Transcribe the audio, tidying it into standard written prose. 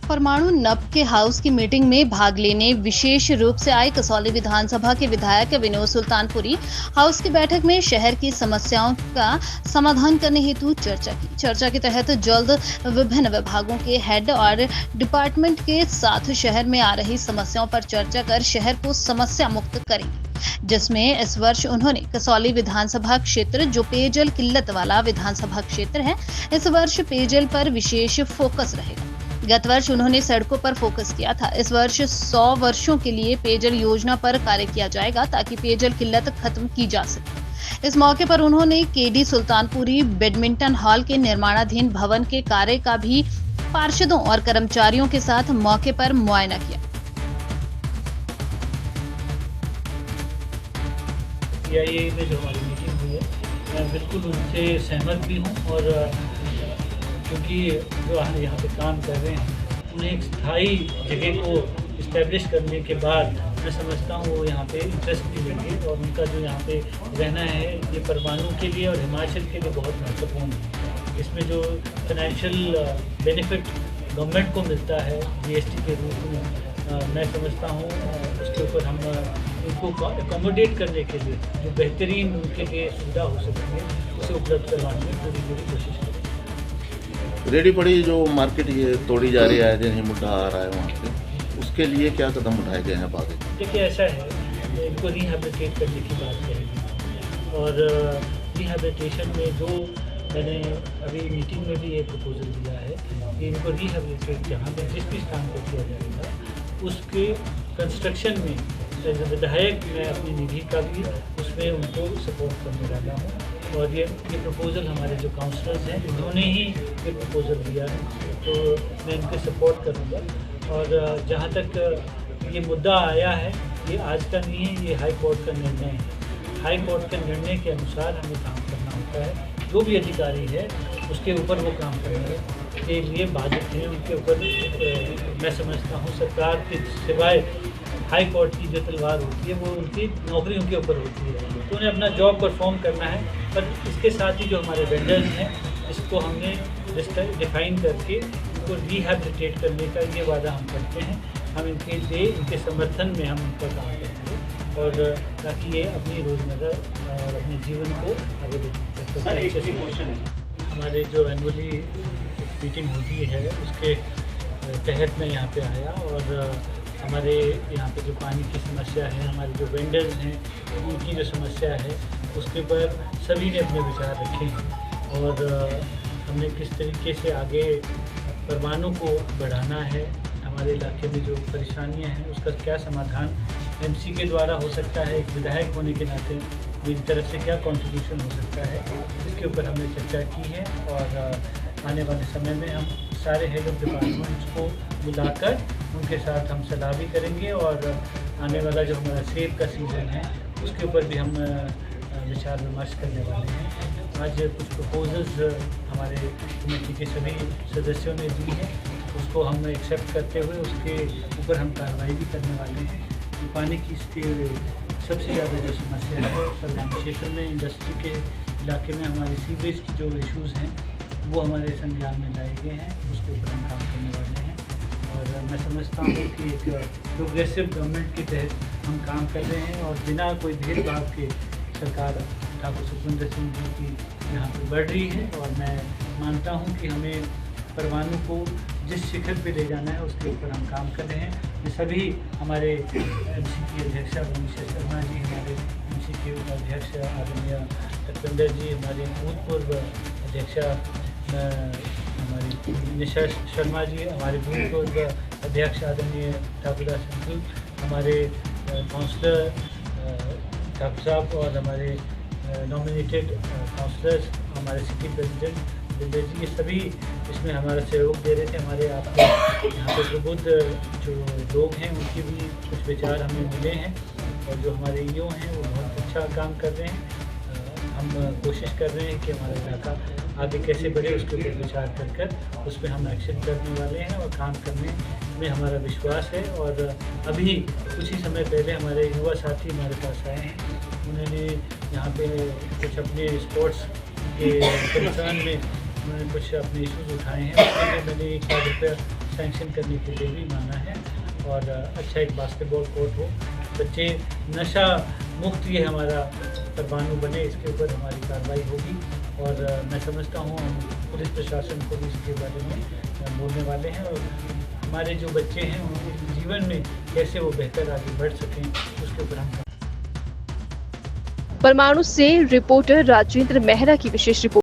परमाणु नब के हाउस की मीटिंग में भाग लेने विशेष रूप से आए कसौली विधानसभा के विधायक विनोद सुल्तानपुरी हाउस की बैठक में शहर की समस्याओं का समाधान करने हेतु चर्चा की। चर्चा के तहत जल्द विभिन्न विभागों के हेड और डिपार्टमेंट के साथ शहर में आ रही समस्याओं पर चर्चा कर शहर को समस्या मुक्त करेंगे, जिसमें इस वर्ष उन्होंने कसौली विधानसभा क्षेत्र जो पेयजल किल्लत वाला विधानसभा क्षेत्र है, इस वर्ष पेयजल पर विशेष फोकस रहेगा। गत वर्ष उन्होंने सड़कों पर फोकस किया था। इस वर्ष 100 वर्षों के लिए पेयजल योजना पर कार्य किया जाएगा ताकि पेयजल किल्लत खत्म की जा सके। इस मौके पर उन्होंने केडी सुल्तानपुरी बैडमिंटन हॉल के निर्माणाधीन भवन के कार्य का भी पार्षदों और कर्मचारियों के साथ मौके पर मुआयना किया। PIA में जो हमारी मीटिंग हुई है, मैं बिल्कुल उनसे सहमत भी हूँ और क्योंकि जो हम यहाँ पे काम कर रहे हैं उन्हें एक स्थायी जगह को इस्टेब्लिश करने के बाद मैं समझता हूँ वो यहाँ पे इंटरेस्ट भी लेंगे और उनका जो यहाँ पे रहना है ये परमाणु के लिए और हिमाचल के लिए बहुत महत्वपूर्ण है। इसमें जो फाइनेंशियल बेनिफिट गवर्नमेंट को मिलता है GST के रूप में, मैं समझता हूँ उसके ऊपर हम उनको अकोमोडेट करने के लिए जो बेहतरीन उनके लिए सुविधा हो सकेंगे उसे उपलब्ध करवाने में पूरी कोशिश करेंगे। रेडी पड़ी जो मार्केट ये तोड़ी जा रही है, दिन मुद्दा आ रहा है वहाँ पे, उसके लिए क्या कदम उठाए गए हैं आगे? देखिए ऐसा है, इनको रिहैबिलिटेट करने की बात करेगी और रिहैबिलिटेशन में जो मैंने अभी मीटिंग में भी ये प्रपोजल दिया है कि इनको रिहैबिलिटेट जहाँ पे जिस भी स्थान पर किया जाएगा उसके कंस्ट्रक्शन में विधायक मैं अपनी निधि का भी उसमें उनको सपोर्ट करने वाला हूँ और ये प्रपोज़ल हमारे जो काउंसलर्स हैं उन्होंने ही ये प्रपोज़ल दिया है तो मैं इनके सपोर्ट करूँगा। और जहाँ तक ये मुद्दा आया है ये आज का नहीं है, ये हाई कोर्ट का निर्णय है। हाई कोर्ट के निर्णय के अनुसार हमें काम करना होता है। जो भी अधिकारी है उसके ऊपर वो काम करने के लिए बाधित हैं, उनके ऊपर मैं समझता हूँ सरकार के सिवाय हाई कोर्ट की जो तलवार होती है वो उनकी नौकरी उनके ऊपर होती है, तो उन्हें अपना जॉब परफॉर्म करना है। पर इसके साथ ही जो हमारे वेंडर्स हैं इसको हमने डिफाइन करके उनको रिहैबिलिटेट करने का ये वादा हम करते हैं। हम इनके लिए इनके समर्थन में हम उनका काम करेंगे और ताकि ये अपनी रोज़मर्रा और अपने जीवन को आगे बढ़ सकें। हमारे जो एनुअली मीटिंग होती है उसके तहत मैं यहाँ पे आया और हमारे यहाँ पे जो पानी की समस्या है, हमारे जो वेंडर्स हैं उनकी जो समस्या है उसके ऊपर सभी ने अपने विचार रखे हैं और हमने किस तरीके से आगे परमाणु को बढ़ाना है, हमारे इलाके में जो परेशानियां हैं उसका क्या समाधान MC के द्वारा हो सकता है, एक विधायक होने के नाते मेरी तरफ से क्या कंट्रीब्यूशन हो सकता है, इसके ऊपर हमने चर्चा की है। और आने वाले समय में हम सारे हेड ऑफ डिपार्टमेंट्स को बुलाकर उनके साथ हम सलाह भी करेंगे और आने वाला जो हमारा सेब का सीज़न है उसके ऊपर भी हम विचार विमर्श करने वाले हैं। आज कुछ प्रपोजल्स हमारे कमेटी के सभी सदस्यों ने दी हैं, उसको हम एक्सेप्ट करते हुए उसके ऊपर हम कार्रवाई भी करने वाले हैं। पानी की इसके सबसे ज़्यादा जो समस्या है सरदान क्षेत्र में इंडस्ट्री के इलाके में हमारे सीवेज की जो इश्यूज़ हैं वो हमारे संज्ञान में लाए गए हैं, उसके ऊपर हम काम करने वाले हैं। और मैं समझता हूँ कि एक प्रोग्रेसिव गवर्नमेंट के तहत हम काम कर रहे हैं और बिना कोई भेदभाव के सरकार ठाकुर सुखविंदर सिंह जी की यहाँ पर बढ़ रही है और मैं मानता हूँ कि हमें परमाणु को जिस शिखर पे ले जाना है उसके ऊपर हम काम कर रहे हैं। ये सभी हमारे MC की अध्यक्षा मनीषा शर्मा जी, हमारे MC के अध्यक्ष आदरणीय सतविंदर जी, हमारे भूतपूर्व अध्यक्षा हमारी निशा शर्मा जी, हमारे भूतपूर्व अध्यक्ष आदरणीय ठाकुर सिंह, हमारे काउंसलर ठाकुर साहब और हमारे नॉमिनेटेड काउंसलर्स, हमारे सिटी प्रेसिडेंट जी, ये सभी इसमें हमारा सहयोग दे रहे थे। हमारे आपके यहाँ पे प्रबुद्ध जो लोग हैं उनके भी कुछ विचार हमें मिले हैं और जो हमारे EO हैं वो बहुत अच्छा काम कर रहे हैं। हम कोशिश कर रहे हैं कि हमारा इलाका आगे कैसे बढ़े उसके ऊपर विचार कर उस पर हम एक्शन करने वाले हैं और काम करने में हमारा विश्वास है। और अभी कुछ ही समय पहले हमारे युवा साथी हमारे पास आए हैं, उन्होंने यहाँ पे कुछ अपने स्पोर्ट्स के कंसर्न में उन्होंने कुछ अपने इश्यूज उठाए हैं, उसके लिए मैंने 1 लाख रुपया सैंक्शन करने के लिए भी माना है। और अच्छा एक बास्केटबॉल कोर्ट हो, बच्चे नशा मुक्त ये हमारा परमाणु बने, इसके ऊपर हमारी कार्रवाई होगी। और मैं समझता हूँ हम पुलिस प्रशासन को भी इसके बारे में बोलने वाले हैं, और हमारे जो बच्चे हैं उनके जीवन में कैसे वो बेहतर आगे बढ़ सकें उसके ऊपर हम परमाणु से रिपोर्टर राजेंद्र मेहरा की विशेष रिपोर्ट।